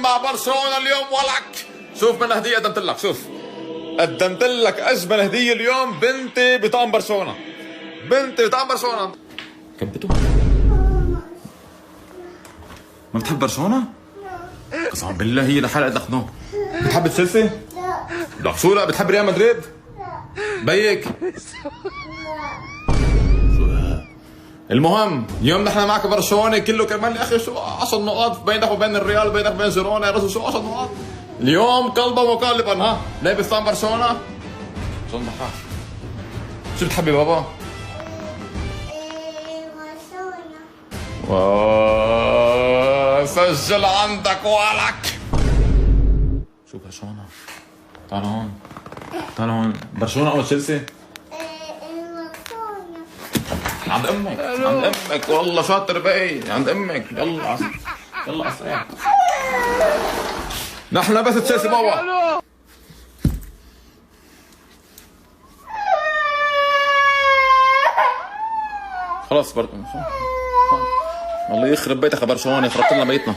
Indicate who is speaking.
Speaker 1: مع برشلونة اليوم ولك. شوف من هدية قدمت لك، شوف قدمت لك أجمل هدية اليوم. بنتي بطعم برشلونة، بنتي بطعم برشلونة. كبته ما بتحب برشلونة؟ قسما بالله هي لحالها قد نوم. بتحب تشيلسي؟ لا. شو لا؟ بتحب ريال مدريد؟ بيك المهم اليوم نحن معك برشلونة كله كرمال يا اخي شو 10 نقاط بينك وبين الريال، بينك وبين جيرونا يا رجل. شو 10 نقاط اليوم قلبا وقالبا. ها لابس طعم برشلونة؟ شو المحا؟ شو بتحبي بابا؟ برشلونة. سجل عندك ولك. شو برشلونة؟ تعال هون، تعال هون. برشلونة او تشيلسي؟ عند امك، عند امك والله شاطر بي، عند امك. يلا يلا اسرع. نحن بس تشيلسي بابا. خلاص برضه الله يخرب بيتك يا برشلونة، خربت لنا بيتنا.